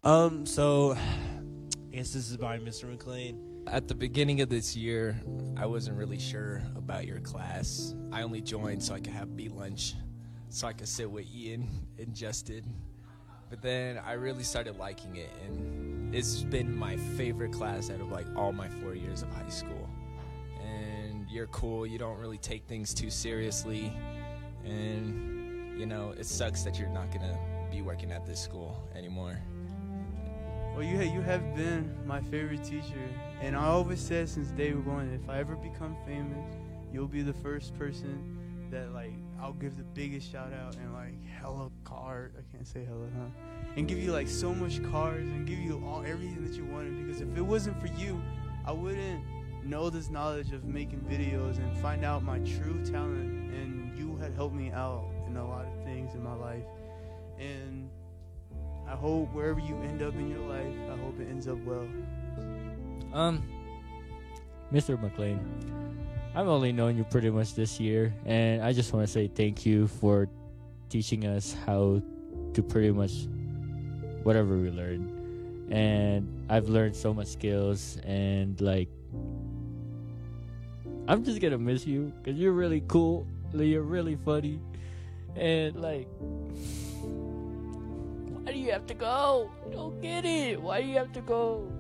So I guess this is by Mr. McLean. At the beginning of this year, I wasn't really sure about your class. I only joined so I could have beat lunch, so I could sit with Ian and Justin. But then I really started liking it, and it's been my favorite class out of like all my 4 years of high school. And you're cool, you don't really take things too seriously, and you know, it sucks that you're not gonna be working at this school anymore. Well, you have been my favorite teacher, and I always said since day one, if I ever become famous, you'll be the first person that like I'll give the biggest shout out and like hella card. I can't say hella, huh? And give you like so much cards and give you everything that you wanted. Because if it wasn't for you, I wouldn't know this knowledge of making videos and find out my true talent. And you had helped me out in a lot of things in my life. And I hope wherever you end up in your life, I hope it ends up well. Mr. McLean, I've only known you pretty much this year, and I just want to say thank you for teaching us how to pretty much whatever we learned. And I've learned so much skills, and like I'm just gonna miss you because you're really cool, you're really funny, and like why do you have to go? I don't get it. Why do you have to go?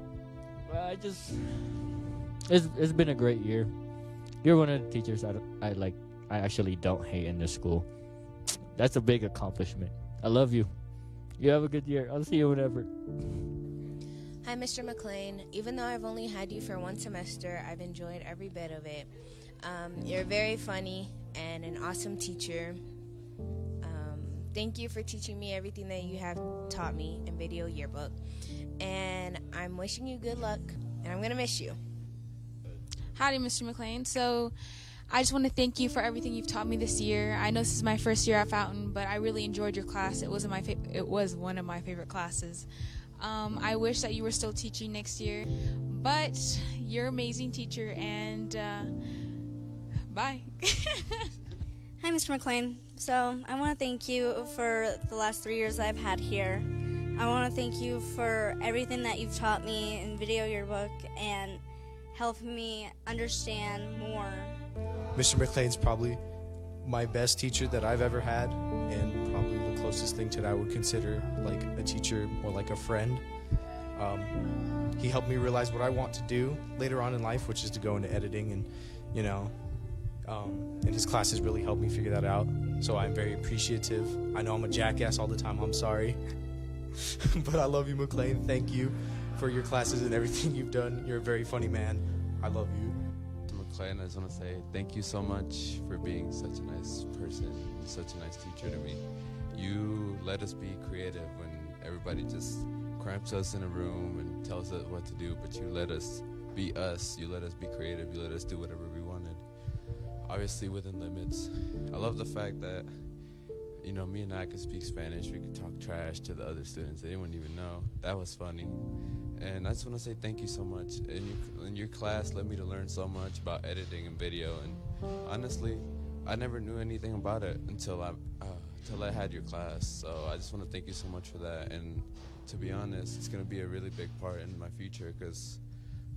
It's been a great year. You're one of the teachers I actually don't hate in this school. That's a big accomplishment. I love you. You have a good year. I'll see you whenever. Hi, Mr. McLean. Even though I've only had you for one semester, I've enjoyed every bit of it. You're very funny and an awesome teacher. Thank you for teaching me everything that you have taught me in Video Yearbook. And I'm wishing you good luck, and I'm going to miss you. Howdy, Mr. McLean. So I just want to thank you for everything you've taught me this year. I know this is my first year at Fountain, but I really enjoyed your class. It was one of my favorite classes. I wish that you were still teaching next year, but you're an amazing teacher, and bye. Hi, Mr. McLean. So I want to thank you for the last 3 years I've had here. I want to thank you for everything that you've taught me in Video Yearbook and helping me understand more. Mr. McLean's probably my best teacher that I've ever had, and probably the closest thing to that I would consider like a teacher or like a friend. He helped me realize what I want to do later on in life, which is to go into editing, and you know, and his classes really helped me figure that out. So I'm very appreciative. I know I'm a jackass all the time, I'm sorry. But I love you, McLean. Thank you for your classes and everything you've done. You're a very funny man. I love you. To McLean, I just want to say thank you so much for being such a nice person and such a nice teacher to me. You let us be creative when everybody just cramps us in a room and tells us what to do, but you let us be us. You let us be creative. You let us do whatever we wanted. Obviously within limits. I love the fact that, you know, me and I could speak Spanish. We could talk trash to the other students. They wouldn't even know. That was funny. And I just want to say thank you so much. And your class led me to learn so much about editing and video. And honestly, I never knew anything about it until I had your class. So I just want to thank you so much for that. And to be honest, it's going to be a really big part in my future because,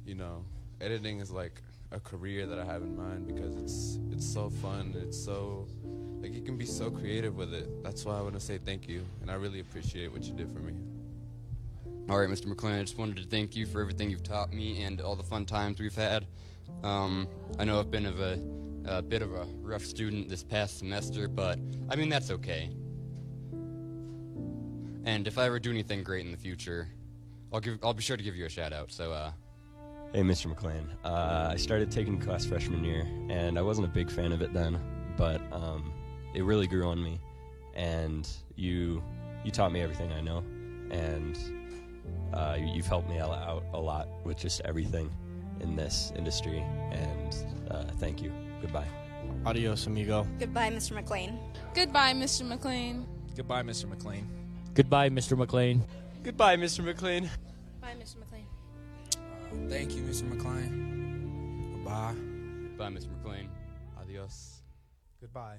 you know, editing is like a career that I have in mind because it's so fun. It's so, like, you can be so creative with it. That's why I want to say thank you, and I really appreciate what you did for me. All right, Mr. McLean, I just wanted to thank you for everything you've taught me and all the fun times we've had. I know I've been a bit of a rough student this past semester, but I mean, that's okay. And if I ever do anything great in the future, I'll be sure to give you a shout out. So, Hey, Mr. McLean. I started taking class freshman year, and I wasn't a big fan of it then, but it really grew on me. And you taught me everything I know, and you've helped me out a lot with just everything in this industry. And thank you. Goodbye. Adios, amigo. Goodbye, Mr. McLean. Goodbye, Mr. McLean. Goodbye, Mr. McLean. Goodbye, Mr. McLean. Goodbye, Mr. McLean. Bye, Mr. McLean. Thank you, Mr. McLean. Goodbye. Goodbye, Mr. McLean. Adios. Goodbye.